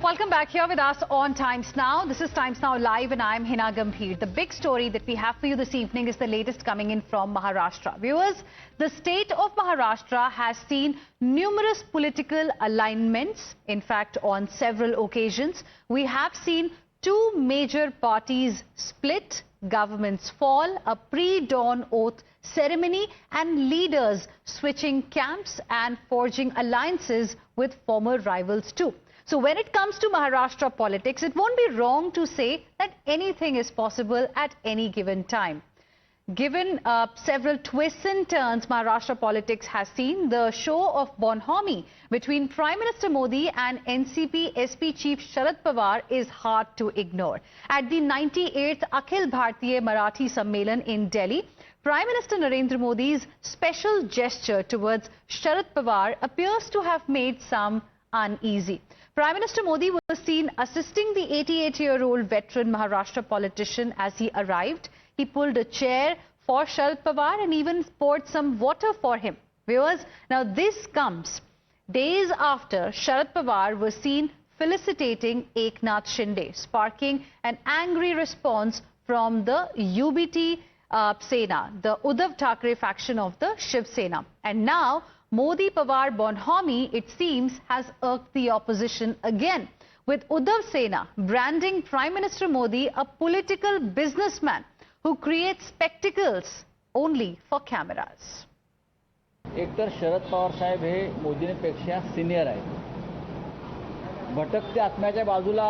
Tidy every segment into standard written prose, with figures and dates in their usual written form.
Welcome back here with us on Times Now. This is Times Now Live and I'm Hina Gambhir. The big story that we have for you this evening is the latest coming in from Maharashtra. Viewers, the state of Maharashtra has seen numerous political alignments. In fact, on several occasions, we have seen two major parties split, governments fall, a pre-dawn oath ceremony and leaders switching camps and forging alliances with former rivals too. So when it comes to Maharashtra politics, it won't be wrong to say that anything is possible at any given time. Given several twists and turns Maharashtra politics has seen, the show of bonhomie between Prime Minister Modi and NCP SP Chief Sharad Pawar is hard to ignore. At the 98th Akhil Bhartiya Marathi Sammelan in Delhi, Prime Minister Narendra Modi's special gesture towards Sharad Pawar appears to have made some uneasy. Prime Minister Modi was seen assisting the 88-year-old veteran Maharashtra politician as he arrived. He pulled a chair for Sharad Pawar and even poured some water for him. Viewers, now this comes days after Sharad Pawar was seen felicitating Eknath Shinde, sparking an angry response from the UBT Sena, the Uddhav Thackeray faction of the Shiv Sena. And now Modi-Pawar bonhomie, it seems, has irked the opposition again, with Uddhav Sena branding Prime Minister Modi a political businessman who creates spectacles only for cameras. एकतर शरद पवार साहेब हे मोदींपेक्षा senior आहेत. भटकत्या आत्म्याच्या बाजूला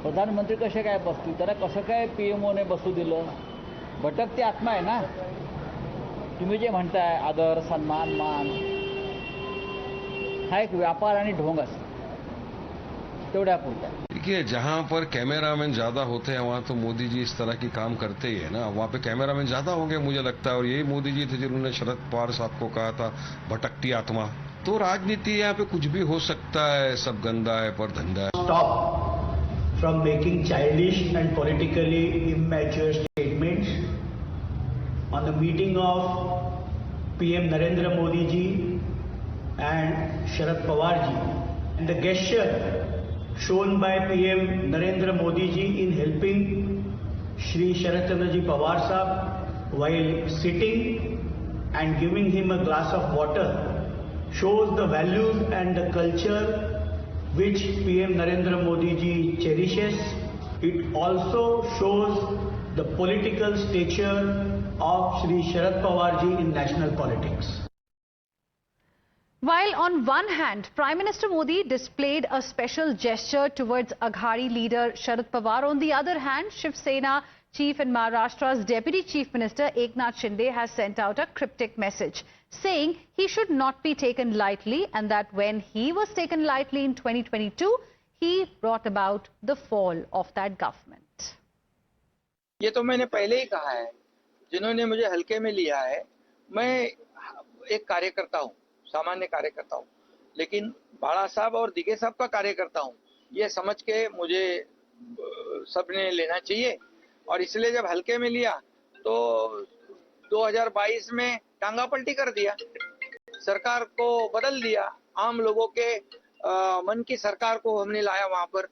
प्रधानमंत्री कसे काय बसतील, त्याला कसं काय पीएमओने बसू दिलं? भटकती आत्मा आहे ना. तुम्ही जे म्हणताय आदर सन्मान मान हा एक व्यापार आणि ढोंग असतो तेवढ्यापुरता. देखिए, जहां पर कैमरामैन ज्यादा होते हैं वहां तो मोदी जी इस तरह की काम करते ही है ना. वहां पे कैमरामैन ज्यादा होंगे मुझे लगता है, और यही मोदी जी थे जिन्होंने शरद पवार साहब को कहा था भटकती आत्मा. तो राजनीति यहाँ पे कुछ भी हो सकता है, सब गंदा है पर धंधा है. Stop from making childish and politically immature statements on the meeting of PM Narendra Modi ji and Sharad Pawar ji, and the gesture shown by PM Narendra Modi ji in helping Shri Sharad Chandra ji Pawar Sahab while sitting and giving him a glass of water shows the values and the culture which PM Narendra Modi ji cherishes. It also shows the political stature of Shri Sharad Pawar ji in national politics. While on one hand, Prime Minister Modi displayed a special gesture towards Aghadi leader Sharad Pawar, on the other hand, Shiv Sena Chief and Maharashtra's Deputy Chief Minister Eknath Shinde has sent out a cryptic message, saying he should not be taken lightly and that when he was taken lightly in 2022, he brought about the fall of that government. ये तो मैंने पहले ही कहा है, जिन्होंने मुझे हल्के में लिया है. मैं एक कार्यकर्ता हूँ, सामान्य कार्यकर्ता हूँ, लेकिन बाला साहब और दिगे साहब का कार्यकर्ता हूँ, ये समझ के मुझे सबने लेना चाहिए. और इसलिए जब हल्के में लिया तो 2022 में टांगा पलटी कर दिया, सरकार को बदल दिया, आम लोगों के मन की सरकार को हमने लाया वहां पर.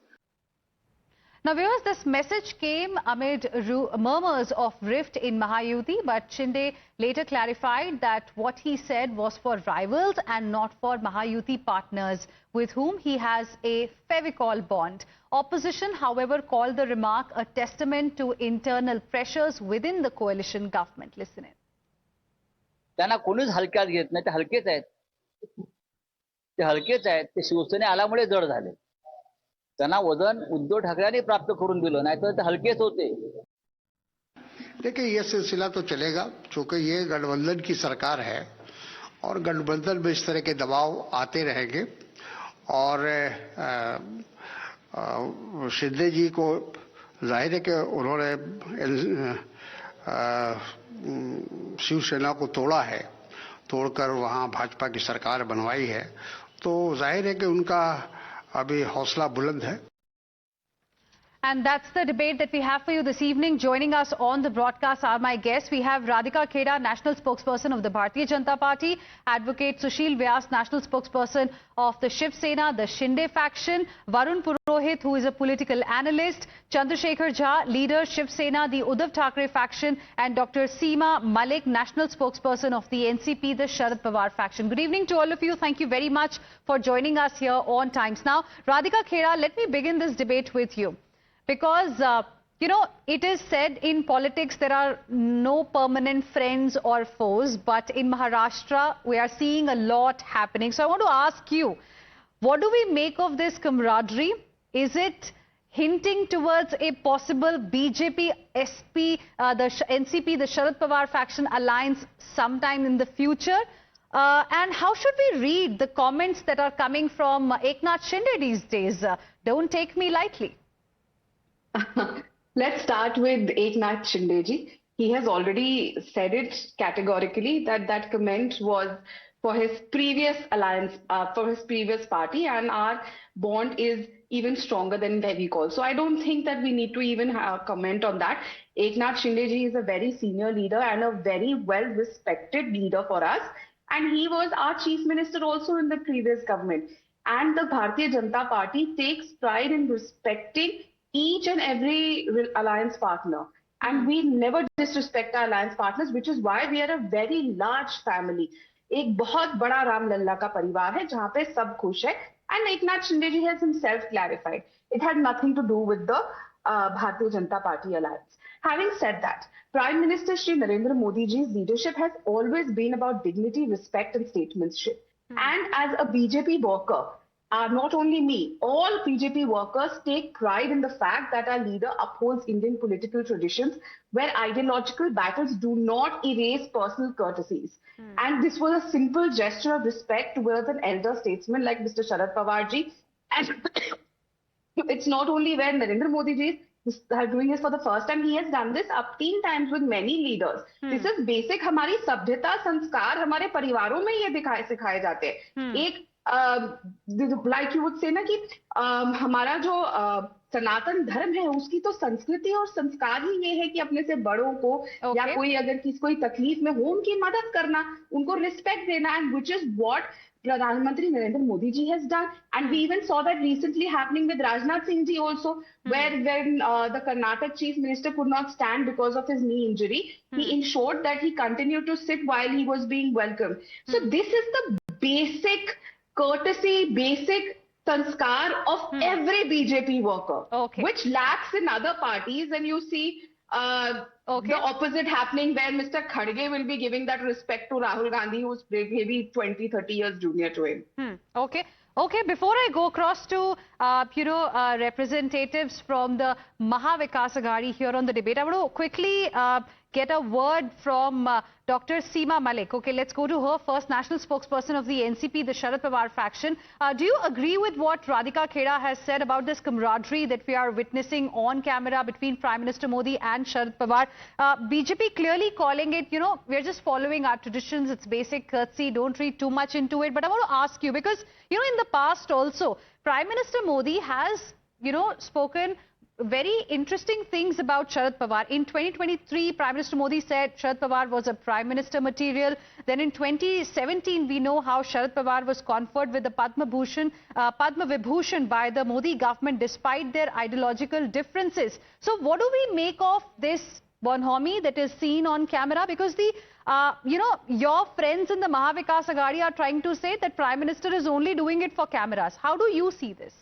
Now viewers, this message came amid murmurs of rift in Mahayuti, but Shinde later clarified that what he said was for rivals and not for Mahayuti partners with whom he has a Fevicol bond. Opposition, however, called the remark a testament to internal pressures within the coalition government. Listen in. त्यांना कोणीच हलक्यात घेत नाही. ते हलकेच आहेत. ते हलकेच आहेत. ते शिवसेने आल्यामुळे जड झाले. त्यांना वजन उद्धव ठाकरेंनी प्राप्त करून दिलं, नाही तर ते हलकेच होते. देखिए, ये सिलसिला तो चलेगा, चूंकि ये गठबंधन की सरकार है और गठबंधन में इस तरह के दबाव आते रहेंगे. और शिंदे जी को जाहिर है कि उन्होंने शिवसेना को तोड़ा है, तोड़कर वहां भाजपा की सरकार बनवाई है, तो जाहिर है कि उनका अभी हौसला बुलंद है. And that's the debate that we have for you this evening. Joining us on the broadcast are my guests. We have Radhika Kheda, National Spokesperson of the Bharatiya Janata Party, Advocate Sushil Vyas, National Spokesperson of the Shiv Sena, the Shinde faction, Varun Purohit, who is a political analyst, Chandrasekhar Jha, leader Shiv Sena, the Uddhav Thackeray faction, and Dr. Seema Malik, National Spokesperson of the NCP, the Sharad Pawar faction. Good evening to all of you. Thank you very much for joining us here on Times Now. Radhika Kheda, let me begin this debate with you. Because, it is said in politics there are no permanent friends or foes, but in Maharashtra we are seeing a lot happening. So I want to ask you, what do we make of this camaraderie? Is it hinting towards a possible BJP, SP, the NCP, the Sharad Pawar faction alliance sometime in the future? And how should we read the comments that are coming from Eknath Shinde these days? Don't take me lightly. Let's start with Eknath Shinde ji. He has already said it categorically that comment was for his previous alliance, for his previous party, and our bond is even stronger than Fevicol. So I don't think that we need to even comment on that. Eknath Shinde ji is a very senior leader and a very well-respected leader for us. And he was our chief minister also in the previous government. And the Bharatiya Janata Party takes pride in respecting each and every alliance partner, and we never disrespect our alliance partners, which is why we are a very large family. एक बहुत बड़ा राम लल्ला का परिवार है जहाँ पे सब खुश है. And Eknath Shinde ji has himself clarified it had nothing to do with the Bharatiya Janata Party alliance. Having said that, Prime Minister Shri Narendra Modi ji's leadership has always been about dignity, respect, and statesmanship. And as a BJP worker, not only me, all BJP workers take pride in the fact that our leader upholds Indian political traditions where ideological battles do not erase personal courtesies. And this was a simple gesture of respect towards an elder statesman like Mr. Sharad Pawar ji. And it's not only where Narendra Modi ji is doing this for the first time, he has done this up 10 times with many leaders. This is basic. हमारी सभ्यता संस्कार हमारे परिवारों में ये सिखाए जाते हैं. एक like you would say ना कि हमारा जो सनातन धर्म है उसकी तो संस्कृति और संस्कार ही ये है कि अपने से बड़ों को या कोई अगर किसी कोई तकलीफ में हो उनकी मदद करना, उनको रिस्पेक्ट देना, and which is what Pradhanmantri Narendra Modi ji has done. And we even saw that recently happening with Rajnath Singh ji also, where when the Karnataka chief minister could not stand because of his knee injury, he ensured that he continued to sit while he was being welcomed. So this is the basic courtesy, basic sanskar of every BJP worker, which lacks in other parties. And you see the opposite happening where Mr. Khadge will be giving that respect to Rahul Gandhi, who's maybe 20, 30 years junior to him. Okay, before I go across to, representatives from the Maha Vikas Aghadi here on the debate, I want to quickly get a word from Dr. Seema Malik. Okay, let's go to her first, National Spokesperson of the NCP, the Sharad Pawar faction. Do you agree with what Radhika Kheda has said about this camaraderie that we are witnessing on camera between Prime Minister Modi and Sharad Pawar? BJP clearly calling it, we're just following our traditions, it's basic courtesy, don't read too much into it. But I want to ask you, because, in the past also, Prime Minister Modi has, spoken very interesting things about Sharad Pawar. In 2023, Prime Minister Modi said Sharad Pawar was a Prime Minister material. Then in 2017, we know how Sharad Pawar was conferred with the Padma Vibhushan by the Modi government despite their ideological differences. So what do we make of this bonhomie that is seen on camera? Because the your friends in the Maha Vikas Aghadi are trying to say that Prime Minister is only doing it for cameras. How do you see this?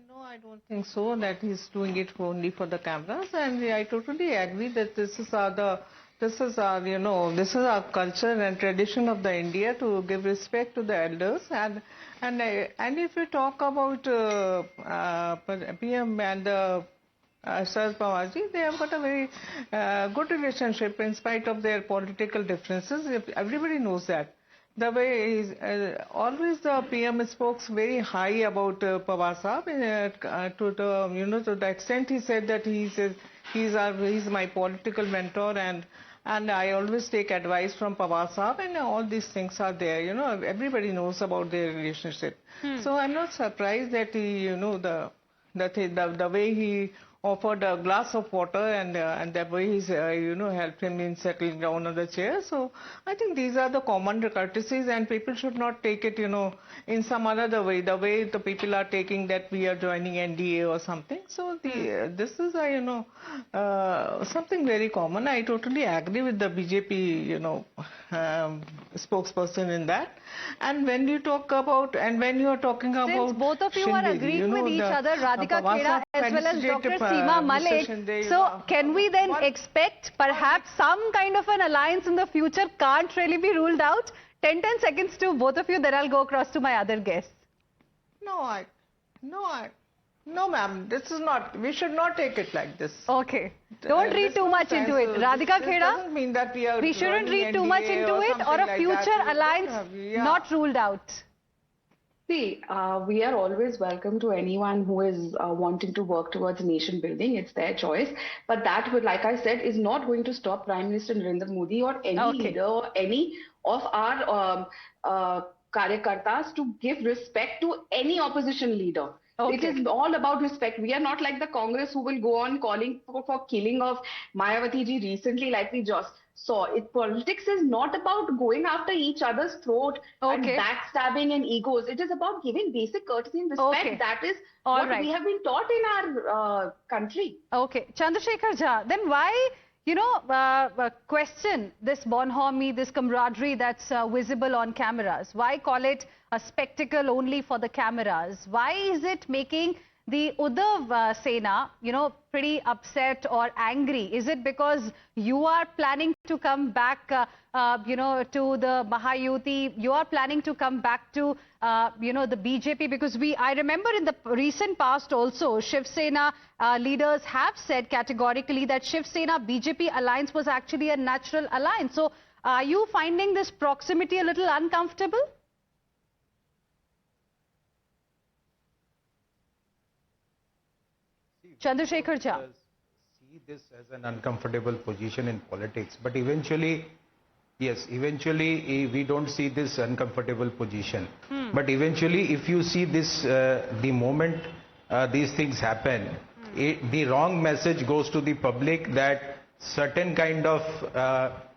No, I don't think so that he's doing it only for the cameras, and I totally agree that this is our culture and tradition of the India to give respect to the elders, and if you talk about PM and Sharad Pawar ji, they have got a very good relationship in spite of their political differences. Everybody knows that. The way always the PM spoke very high about Pawar Sahab to the to the extent he said that he's my political mentor, and and I always take advice from Pawar Saab, and all these things are there. You know, everybody knows about their relationship. So I'm not surprised that he, you know, the way he offered a glass of water and the way he's, you know, helped him in settling down on the chair. So I think these are the common courtesies, and people should not take it, you know, in some other way, the way the people are taking that we are joining NDA or something. So this is, you know, something very common. I totally agree with the BJP, you know, spokesperson in that. And when you talk about, and when you are talking Since about both of you are Shinde, agreeing you know, with each other, Radhika Pawar Kheda Saab as well as Dr. felicitated, Seema Mr. Malik. Shinde, So can we then expect perhaps some kind of an alliance in the future can't really be ruled out? 10 seconds to both of you, then I'll go across to my other guests. No, ma'am, this is not, we should not take it like this. Okay. Don't read too much into it. Radhika This Kheda, doesn't mean that we shouldn't joining read too much NDA into it, or something a like future that. alliance Yeah. not ruled out. See, we are always welcome to anyone who is wanting to work towards nation building. It's their choice. But that would, like I said, is not going to stop Prime Minister Narendra Modi or any leader or any of our karyakartas to give respect to any opposition leader. It is all about respect. We are not like the Congress who will go on calling for killing of Mayawati ji recently, like we just saw. Politics is not about going after each other's throat and backstabbing and egos. It is about giving basic courtesy and respect. That is what we have been taught in our country. Okay. Chandrasekhar Jha, then why, you know, question this bonhomie, this camaraderie that's visible on cameras? Why call it a spectacle only for the cameras? Why is it making the Uddhav Sena, you know, pretty upset or angry? Is it because you are planning to come back, you know, to the Mahayuti? You are planning to come back to, you know, the BJP? Because I remember in the recent past also, Shiv Sena leaders have said categorically that Shiv Sena BJP alliance was actually a natural alliance. So are you finding this proximity a little uncomfortable? Chandrasekhar Jha. See this as an uncomfortable position in politics, but eventually, yes, eventually we don't see this uncomfortable position. But eventually, if you see this, the moment these things happen, the wrong message goes to the public that certain kind of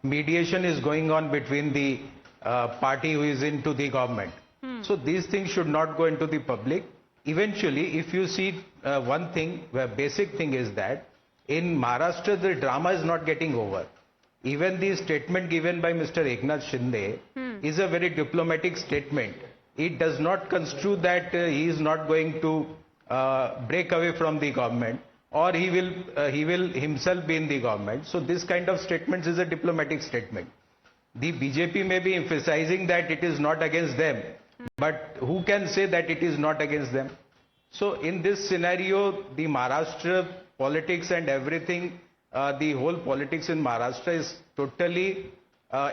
mediation is going on between the party who is into the government. So these things should not go into the public. Eventually, if you see one thing, the basic thing is that in Maharashtra, the drama is not getting over. Even the statement given by Mr. Eknath Shinde is a very diplomatic statement. It does not construe that he is not going to break away from the government, or he will himself be in the government. So this kind of statements is a diplomatic statement. The BJP may be emphasizing that it is not against them, but who can say that it is not against them? So in this scenario, the Maharashtra politics and everything, the whole politics in Maharashtra is totally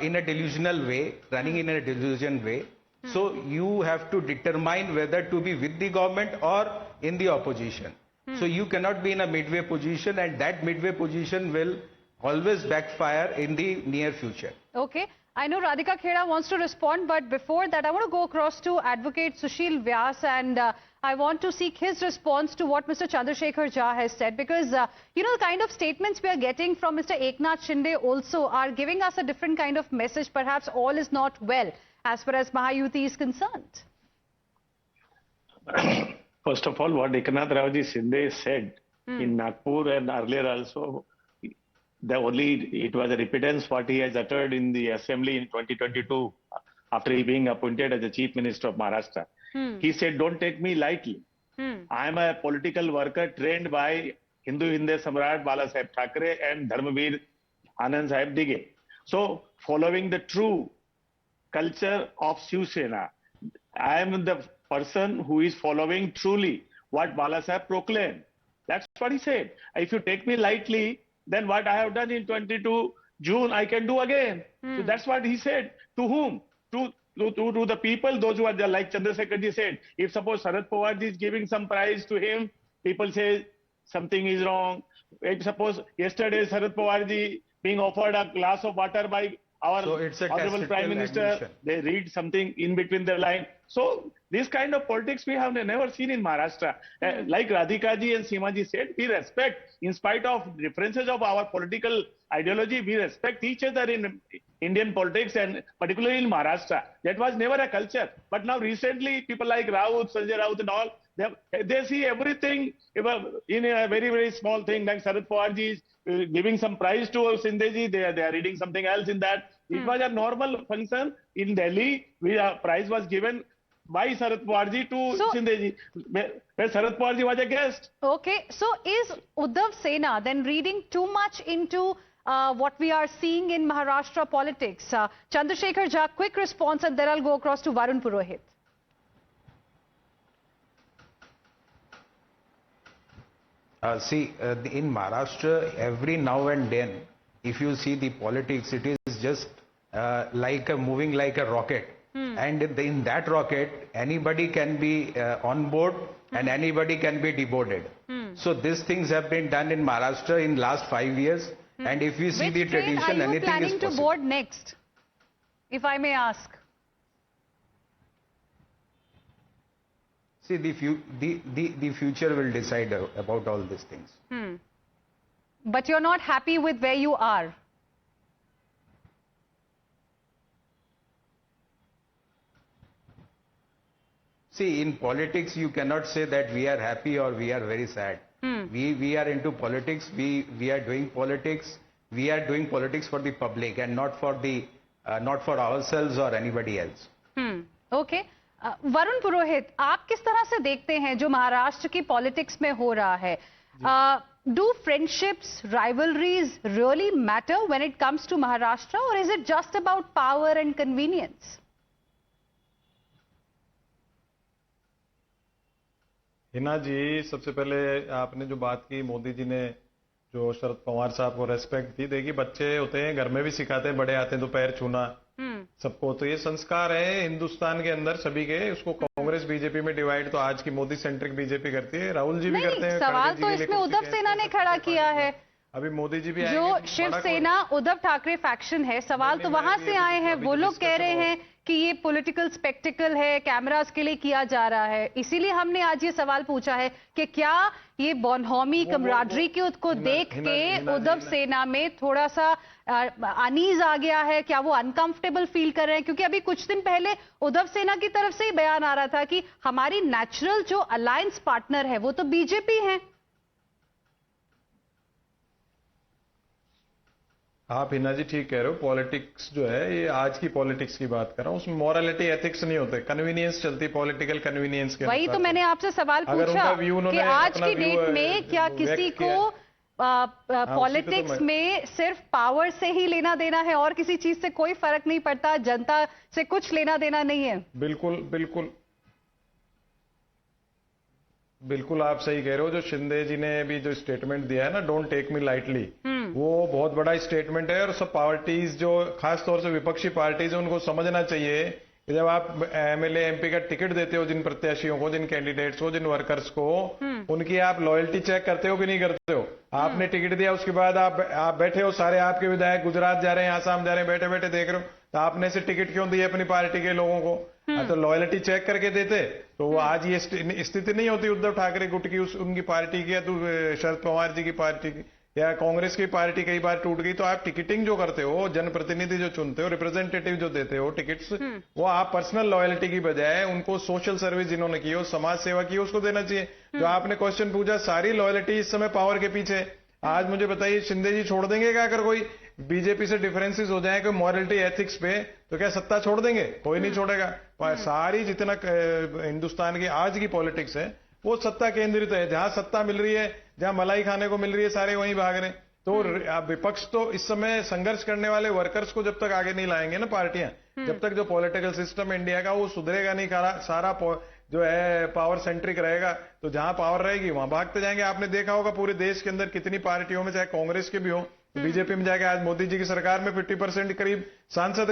in a delusional way, running in a delusional way. So you have to determine whether to be with the government or in the opposition. So you cannot be in a midway position, and that midway position will always backfire in the near future. Okay. I know Radhika Kheda wants to respond, but before that, I want to go across to Advocate Sushil Vyas, and I want to seek his response to what Mr. Chandrasekhar Jha has said, because, you know, the kind of statements we are getting from Mr. Eknath Shinde also are giving us a different kind of message. Perhaps all is not well as far as Mahayuti is concerned. First of all, what Eknath Raoji Shinde said in Nagpur and earlier also, it was a repentance what he has uttered in the assembly in 2022 after he being appointed as the Chief Minister of Maharashtra. He said, don't take me lightly. I am a political worker trained by Hindu Samrat Bala Saheb Thackeray and Dharmveer Anand Saheb Dige. So, following the true culture of Shiv Sena, I am the person who is following truly what Bala Saheb proclaimed. That's what he said. If you take me lightly, then what I have done in 22 June, I can do again. So that's what he said. To whom? To the people, those who are there, like Chandrasekhar ji said. If suppose Sharad Pawar ji is giving some prize to him, people say something is wrong. If suppose yesterday Sharad Pawar ji being offered a glass of water by our So it's a honorable Prime tactical Minister. admission. They read something in between the line. So this kind of politics we have never seen in Maharashtra. Like Radhika ji and Seema ji said, we respect, in spite of differences of our political ideology, we respect each other in Indian politics and particularly in Maharashtra. That was never a culture. But now recently, people like Raut, Sanjay Raut and all, they see everything in a very, very small thing. Like Sharad Pawar ji is giving some prize to Shinde ji. They are reading something else in that. It was a normal function in Delhi. Prize was given by Sharad Pawar ji to Shinde ji, where Sharad Pawar ji was a guest. Okay, so is Uddhav Sena then reading too much into what we are seeing in Maharashtra politics? Chandrasekhar Jha, quick response, and then I'll go across to Varun Purohit. In Maharashtra, every now and then, if you see the politics, it is just moving like a rocket. And in that rocket, anybody can be on board and anybody can be deboarded. So these things have been done in Maharashtra in last 5 years. And if we see the tradition, anything is possible. Which train are you planning to board next, if I may ask? See, the future will decide about all these things. But you're not happy with where you are? See, in politics, you cannot say that we are happy or we are very sad. We are into politics. We are doing politics. We are doing politics for the public and not for ourselves or anybody else. Okay. Varun पुरोहित, आप किस तरह से देखते हैं जो महाराष्ट्र की politics में हो रहा है? Do friendships, rivalries really matter when it comes to Maharashtra, or is it just about power and convenience? Hina जी, सबसे पहले आपने जो बात की, मोदी जी ने जो शरद पवार साहब को रेस्पेक्ट दी, देखिए बच्चे होते हैं घर में भी सिखाते हैं, बड़े आते हैं तो पैर छूना सबको, तो ये संस्कार है हिंदुस्तान के अंदर सभी के। उसको कांग्रेस बीजेपी में डिवाइड तो आज की मोदी सेंट्रिक बीजेपी करती है, राहुल जी भी करते हैं। सवाल तो इसमें उद्धव सेना ने खड़ा किया है, अभी मोदी जी भी जो शिवसेना उद्धव ठाकरे फैक्शन है, सवाल तो वहां से आए हैं। वो लोग कह रहे हैं कि ये पॉलिटिकल स्पेक्टिकल है, कैमरास के लिए किया जा रहा है। इसीलिए हमने आज ये सवाल पूछा है कि क्या ये बॉनहोमी कमराडरी को देख के उद्धव सेना में थोड़ा सा अनीज आ गया है, क्या वो अनकंफर्टेबल फील कर रहे हैं? क्योंकि अभी कुछ दिन पहले उद्धव सेना की तरफ से ही बयान आ रहा था कि हमारी नेचुरल जो अलायंस पार्टनर है वो तो बीजेपी है। आप हिना जी ठीक कह रहे हो, पॉलिटिक्स जो है ये आज की पॉलिटिक्स की बात कर रहा हूँ, उसमें मॉरलिटी एथिक्स नहीं होते, कन्वीनियंस चलती, पॉलिटिकल कन्वीनियंस के। वही तो मैंने आपसे सवाल पूछा कि आज की डेट में क्या किसी को पॉलिटिक्स में सिर्फ पावर से ही लेना देना है और किसी चीज से कोई फर्क नहीं पड़ता, जनता से कुछ लेना देना नहीं है? बिल्कुल बिल्कुल बिल्कुल आप सही कह रहे हो। जो शिंदे जी ने भी जो स्टेटमेंट दिया है ना, डोंट टेक मी लाइटली, वो बहुत बड़ा स्टेटमेंट है। और सब पार्टीज जो खास तौर से विपक्षी पार्टीज है उनको समझना चाहिए कि जब आप एमएलए एमपी का टिकट देते हो जिन प्रत्याशियों को, जिन कैंडिडेट्स को, जिन वर्कर्स को, उनकी आप लॉयल्टी चेक करते हो कि नहीं करते हो? आपने टिकट दिया, उसके बाद आप बैठे हो, सारे आपके विधायक गुजरात जा रहे हैं, आसाम जा रहे हैं, बैठे बैठे देख रहे हो, तो आपने से टिकट क्यों दिए अपनी पार्टी के लोगों को? तो लॉयल्टी चेक करके देते तो वो आज ये स्थिति नहीं होती उद्धव ठाकरे गुट की, उनकी पार्टी की, या तो शरद पवार जी की पार्टी की, या कांग्रेस की पार्टी कई बार टूट गई। तो आप टिकटिंग जो करते हो, जनप्रतिनिधि जो चुनते हो, रिप्रेजेंटेटिव जो देते हो टिकट्स, वो आप पर्सनल लॉयल्टी की बजाय उनको सोशल सर्विस जिन्होंने की हो, समाज सेवा की, उसको देना चाहिए। जो आपने क्वेश्चन पूछा, सारी लॉयल्टी इस समय पावर के पीछे। आज मुझे बताइए, शिंदे जी छोड़ देंगे क्या? अगर कोई बीजेपी से डिफरेंसेस हो जाए कोई मॉरलिटी एथिक्स पे, तो क्या सत्ता छोड़ देंगे? कोई नहीं छोड़ेगा। सारी जितना हिंदुस्तान की आज की पॉलिटिक्स है वो सत्ता केंद्रित है। जहां सत्ता मिल रही है, जहां मलाई खाने को मिल रही है, सारे वहीं भाग रहे हैं। तो विपक्ष तो इस समय संघर्ष करने वाले वर्कर्स को जब तक आगे नहीं लाएंगे ना पार्टियां, जब तक जो पॉलिटिकल सिस्टम इंडिया का वो सुधरेगा नहीं, सारा जो है पावर सेंट्रिक रहेगा, तो जहां पावर रहेगी वहां भागते जाएंगे। आपने देखा होगा पूरे देश के अंदर कितनी पार्टियों में, चाहे कांग्रेस के भी हो, बीजेपी में जाके आज मोदी जी की सरकार में 50% करीब सांसद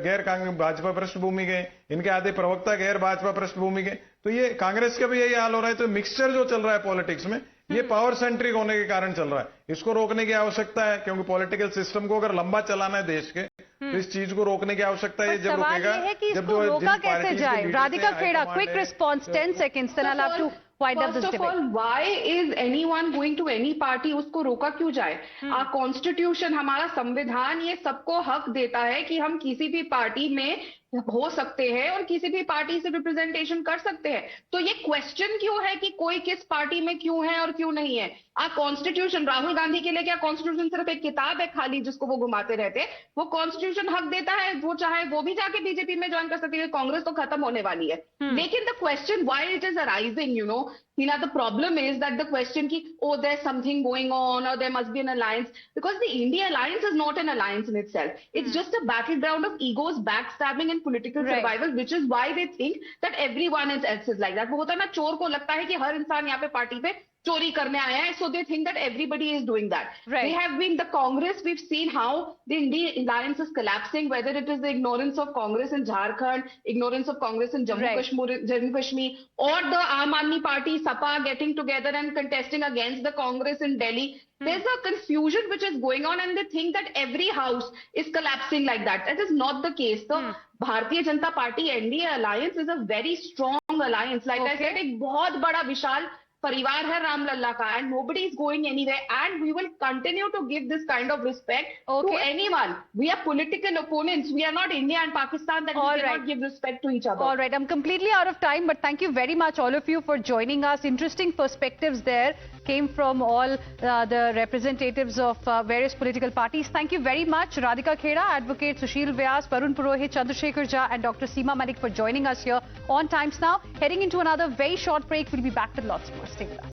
गैर भाजपा पृष्ठभूमि गए, इनके आधे प्रवक्ता गैर भाजपा पृष्ठभूमि गए। तो ये कांग्रेस का भी यही हाल हो रहा है। तो मिक्सचर जो चल रहा है पॉलिटिक्स में, ये पावर सेंट्रिक होने के कारण चल रहा है। इसको रोकने की आवश्यकता है, क्योंकि पॉलिटिकल सिस्टम को अगर लंबा चलाना है देश के, तो इस चीज को रोकने की आवश्यकता है। जब सवाल रुकेगा, ये है कि जब इसको रोका कैसे जाए? राधिका खेड़ा, क्विक है, response, 10 seconds, then I'll have to wind up this First of debate. all, why is anyone going to any party? उसको रोका क्यों जाए? Our constitution, हमारा संविधान ये सबको हक देता है कि हम किसी भी पार्टी में हो सकते हैं और किसी भी पार्टी से रिप्रेजेंटेशन कर सकते हैं। तो ये क्वेश्चन क्यों है कि कोई किस पार्टी में क्यों है और क्यों नहीं है? कॉन्स्टिट्यूशन, राहुल गांधी के लिए क्या कॉन्स्टिट्यूशन सिर्फ एक किताब है खाली जिसको वो घुमाते रहते हैं? वो कॉन्स्टिट्यूशन हक देता है, वो चाहे वो भी जाके बीजेपी में ज्वाइन कर सकती है। कांग्रेस तो खत्म होने वाली है। लेकिन the question why it is arising, you know, Hina, the problem is that the question ki, oh, there's something going on or there must be an alliance, because the India alliance is not an alliance in itself. It's just a battleground of egos, backstabbing and political survival, which is why they think that everyone else is like that. वो होता है ना, चोर को लगता है कि हर इंसान यहाँ पे पार्टी पे चोरी करने आया है, so they think that everybody is doing that. They have been, the Congress, we've seen how the Indian alliance is collapsing, whether it is the ignorance of Congress in Jharkhand, ignorance of Congress in Jammu Kashmir, or the Aam Aadmi Party, SAPA, getting together and contesting against the Congress in Delhi. There's a confusion which is going on, and they think that every house is collapsing like that. That is not the case. The Bharatiya Janata Party NDA alliance is a very strong alliance. Like I said, एक बहुत बड़ा विशाल परिवार है राम लल्ला का, and nobody is going anywhere, and we will continue to give this kind of respect to anyone. We are political opponents. We are not India and Pakistan that we cannot give respect to each other. All right, I'm completely out of time, but thank you very much all of you for joining us. Interesting perspectives there came from all the representatives of various political parties. Thank you very much, Radhika Kheda, Advocate Sushil Vyas, Varun Purohit, Chandrasekhar Jha, and Dr. Seema Malik for joining us here on Times Now. Heading into another very short break, we'll be back with lots more. Stay with us.